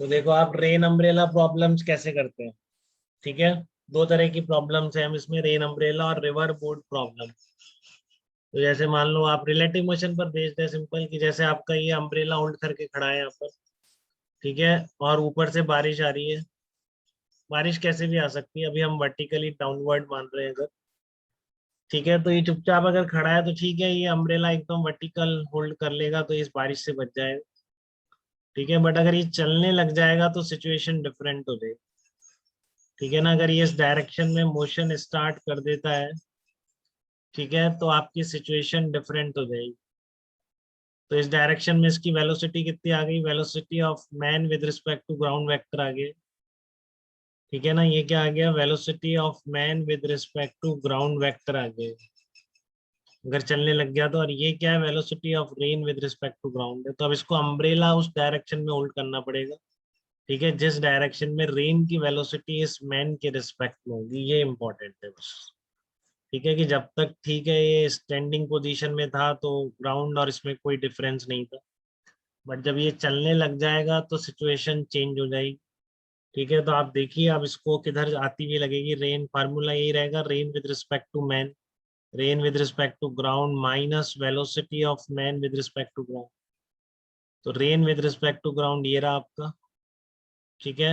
तो देखो आप रेन अम्ब्रेला प्रॉब्लम्स कैसे करते हैं। ठीक है, दो तरह की प्रॉब्लम्स है हम इसमें, रेन अम्ब्रेला और रिवर बोर्ड प्रॉब्लम। तो जैसे मान लो आप रिलेटिव मोशन पर बेस्ड है, सिंपल कि जैसे आपका ये अम्ब्रेला होल्ड करके खड़ा है यहाँ पर। ठीक है, और ऊपर से बारिश आ रही है। बारिश कैसे भी आ सकती है, अभी हम वर्टिकली डाउनवर्ड मान रहे हैं अगर। ठीक है, तो ये चुपचाप अगर खड़ा है तो ठीक है, ये अम्ब्रेला एकदम वर्टिकल होल्ड कर लेगा तो इस बारिश से बच जाएगा। ठीक है, बट अगर ये चलने लग जाएगा तो सिचुएशन डिफरेंट हो जाएगी। ठीक है ना, अगर ये इस डायरेक्शन में मोशन स्टार्ट कर देता है, ठीक है, तो आपकी सिचुएशन डिफरेंट हो जाएगी। तो इस डायरेक्शन में इसकी वेलोसिटी कितनी आ गई, velocity of man with respect to ground vector आ गई। ठीक है ना, ये क्या आ गया, velocity of man with respect to ground vector आ गया अगर चलने लग गया तो। और ये क्या है, velocity of rain with respect to ground है। तो अब इसको अम्ब्रेला उस डायरेक्शन में होल्ड करना पड़ेगा। ठीक है, जिस डायरेक्शन में रेन की वेलोसिटी इस मैन के रिस्पेक्ट में होगी, ये इंपॉर्टेंट है बस। ठीक है, कि जब तक ठीक है ये स्टैंडिंग पोजीशन में था तो ग्राउंड और इसमें कोई डिफरेंस नहीं था, बट जब ये चलने लग जाएगा तो सिचुएशन चेंज हो जाएगी। ठीक है, तो आप देखिए अब इसको किधर आती हुई लगेगी, रेन फार्मूला यही रहेगा, rain with respect to man, rain with respect to ground minus velocity of man with respect to ground. तो rain with respect to ground ये रहा आपका। ठीक है,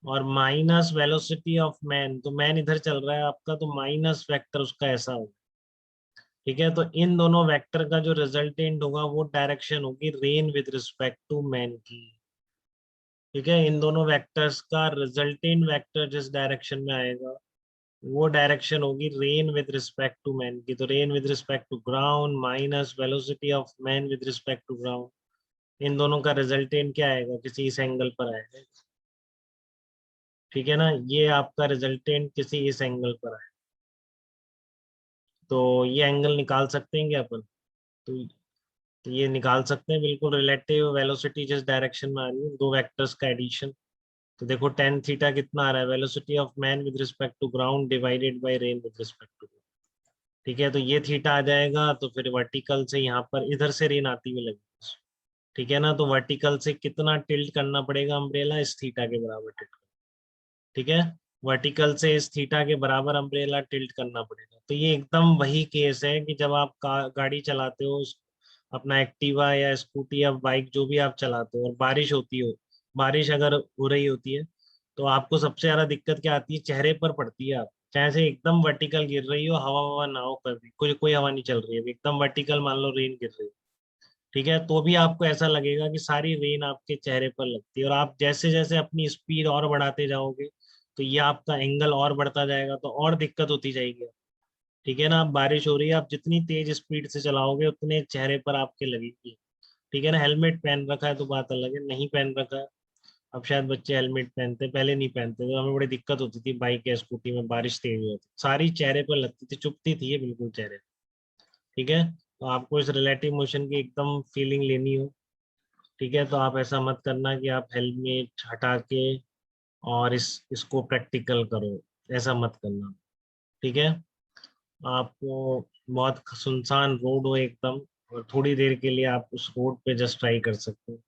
और माइनस वेलोसिटी ऑफ मैन, तो मैन इधर चल रहा है आपका, तो माइनस वेक्टर उसका ऐसा होगा। ठीक है, तो इन दोनों वेक्टर का जो रिजल्टेंट होगा वो डायरेक्शन होगी rain with respect to man की। ठीक है, इन दोनों वेक्टर्स का रिजल्टेंट वेक्टर जिस डायरेक्शन में आएगा वो डायरेक्शन होगी rain with respect to man की। तो rain with respect to ground minus velocity of man with respect to ground, इन दोनों का रिजल्टेंट क्या आएगा, किसी इस एंगल पर आएगा। ठीक है ना, ये आपका रिजल्टेंट किसी इस एंगल पर आएगा। तो ये एंगल निकाल सकते हैं क्या अपन, तो ये निकाल सकते हैं बिल्कुल, रिलेटिव वेलोसिटी जिस डायरेक्शन में आ रही है, दो वेक्टर्स का एडिशन। तो देखो टेन थीटा कितना आ रहा है, velocity of man with respect to ground divided by rain with respect to. ठीक है, तो ये थीटा आ जाएगा, तो फिर वर्टिकल से यहाँ पर इधर से रेन आती हुई लगेगी। ठीक है ना, तो वर्टिकल से कितना टिल्ट करना पड़ेगा अम्ब्रेला, इस थीटा के बराबर टिल्ट। ठीक है, वर्टिकल से इस थीटा के बराबर अम्ब्रेला टिल्ट करना पड़ेगा। तो ये एकदम वही केस है कि जब आप गाड़ी चलाते हो, अपना एक्टिवा या स्कूटी या बाइक जो भी आप चलाते हो और बारिश होती हो, बारिश अगर हो रही होती है तो आपको सबसे ज्यादा दिक्कत क्या आती है, चेहरे पर पड़ती है। आप चाहे से एकदम वर्टिकल गिर रही हो, हवा ववा ना हो, कभी कोई कोई हवा नहीं चल रही है, एकदम वर्टिकल मान लो रेन गिर रही है, ठीक है, तो भी आपको ऐसा लगेगा कि सारी रेन आपके चेहरे पर लगती है। और आप जैसे जैसे अपनी स्पीड और बढ़ाते जाओगे तो ये आपका एंगल और बढ़ता जाएगा, तो और दिक्कत होती जाएगी। ठीक है ना, अब बारिश हो रही है, आप जितनी तेज स्पीड से चलाओगे उतने चेहरे पर आपके लगेगी। ठीक है ना, हेलमेट पहन रखा है तो बात अलग है, नहीं पहन रखा है, अब शायद बच्चे हेलमेट पहनते, पहले नहीं पहनते, तो हमें बड़ी दिक्कत होती थी बाइक या स्कूटी में, बारिश तेज होती सारी चेहरे पर लगती थी, चुभती थी ये बिल्कुल चेहरे। ठीक है, तो आपको इस रिलेटिव मोशन की एकदम फीलिंग लेनी हो, ठीक है, तो आप ऐसा मत करना कि आप हेलमेट हटा के और इसको प्रैक्टिकल करो, ऐसा मत करना। ठीक है, आपको बहुत सुनसान रोड हो एकदम, और थोड़ी देर के लिए आप उस रोड पे जस्ट ट्राई कर सकते हो।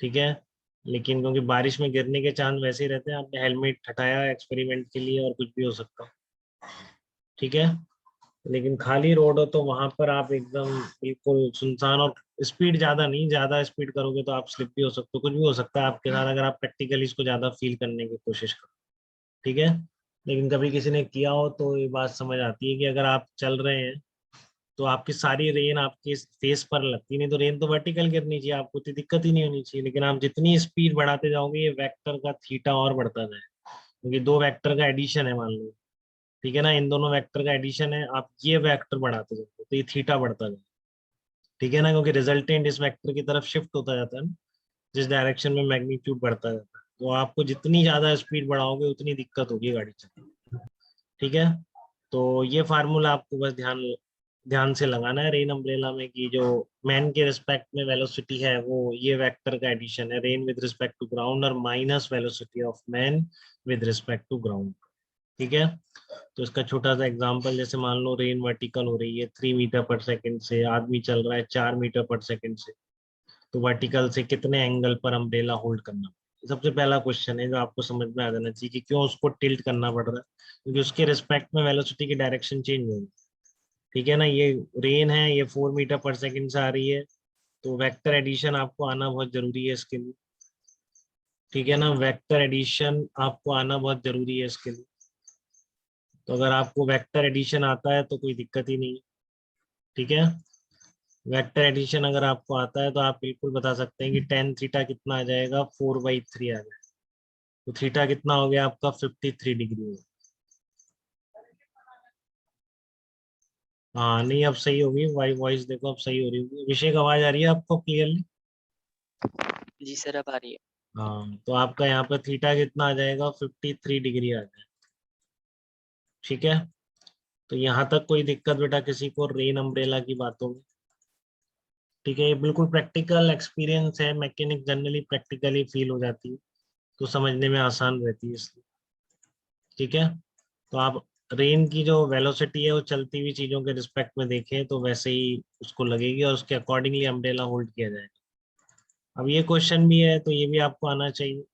ठीक है, लेकिन क्योंकि बारिश में गिरने के चांस वैसे ही रहते हैं, आपने हेलमेट हटाया एक्सपेरिमेंट के लिए और कुछ भी हो सकता है। ठीक है, लेकिन खाली रोड हो तो वहां पर आप एकदम बिल्कुल सुनसान, और स्पीड ज्यादा नहीं, ज्यादा स्पीड करोगे तो आप स्लिप भी हो सकते हो, कुछ भी हो सकता है आपके साथ अगर आप प्रैक्टिकली इसको ज्यादा फील करने की कोशिश करो। ठीक है, लेकिन कभी किसी ने किया हो तो ये बात समझ आती है कि अगर आप चल रहे हैं तो आपकी सारी रेन आपके फेस पर लगती, नहीं तो रेन तो वर्टिकल गिरनी चाहिए, आपको इतनी दिक्कत ही नहीं होनी चाहिए, लेकिन आप जितनी स्पीड बढ़ाते जाओगे ये वेक्टर का थीटा और बढ़ता जाए, क्योंकि दो वेक्टर का एडिशन है मान लो। ठीक है ना, इन दोनों वेक्टर का एडिशन है, आप ये वेक्टर बढ़ाते जाओगे तो ये थीटा बढ़ता जाए। ठीक है ना, क्योंकि रिजल्टेंट इस वेक्टर की तरफ शिफ्ट होता जाता है ना, जिस डायरेक्शन में मैग्नीट्यूड बढ़ता जाता है, तो आपको जितनी ज्यादा स्पीड बढ़ाओगे उतनी दिक्कत होगी गाड़ी चलाने। ठीक है, तो ये फार्मूला आपको बस ध्यान ध्यान से लगाना है रेन अम्ब्रेला में, कि जो मैन के रिस्पेक्ट में वेलोसिटी है वो ये वेक्टर का एडिशन है, rain with respect to ground और minus velocity of man with respect to ground. ठीक है, तो इसका छोटा सा एग्जांपल, जैसे मान लो रेन वर्टिकल हो रही है 3 मीटर पर सेकंड से, आदमी चल रहा है 4 मीटर पर सेकंड से, तो वर्टिकल से कितने एंगल पर अम्ब्रेला होल्ड करना। सबसे पहला क्वेश्चन है जो आपको समझ में आ जाना चाहिए कि क्यों उसको टिल्ट करना पड़ रहा है, क्योंकि उसके रिस्पेक्ट में वेलोसिटी की डायरेक्शन चेंज होगी। ठीक है ना, ये रेन है, ये 4 मीटर पर सेकंड से आ रही है, तो वेक्टर एडिशन आपको आना बहुत जरूरी है इसके लिए। ठीक है ना, वेक्टर एडिशन आपको आना बहुत जरूरी है इसके लिए। तो अगर आपको वेक्टर एडिशन आता है तो कोई दिक्कत ही नहीं है। ठीक है, वेक्टर एडिशन अगर आपको आता है तो आप बिल्कुल बता सकते हैं कि टेन थीटा कितना आ जाएगा, 4/3 आ जाएगा। तो थीटा कितना हो गया आपका, 53 डिग्री में। हाँ नहीं, अब सही होगी, वॉइस देखो अब सही हो रही होगी। अभिषेक, आवाज आ रही है आपको क्लियरली? जी सर, अब आ रही है। हाँ, तो आपका यहाँ पर थीटा कितना आ जाएगा, 53 डिग्री आ जाएगा। ठीक है, तो यहाँ तक कोई दिक्कत बेटा किसी को रेन अम्ब्रेला की बातों में? ठीक है, ये बिल्कुल प्रैक्टिकल एक्सपीरियंस है, मैकेनिक जनरली प्रैक्टिकली फील हो जाती है, तो समझने में आसान रहती है इसलिए। ठीक है, तो आप रेन की जो वेलोसिटी है वो चलती हुई चीजों के रिस्पेक्ट में देखें तो वैसे ही उसको लगेगी और उसके अकॉर्डिंगली अम्ब्रेला होल्ड किया जाएगा। अब ये क्वेश्चन भी है तो ये भी आपको आना चाहिए।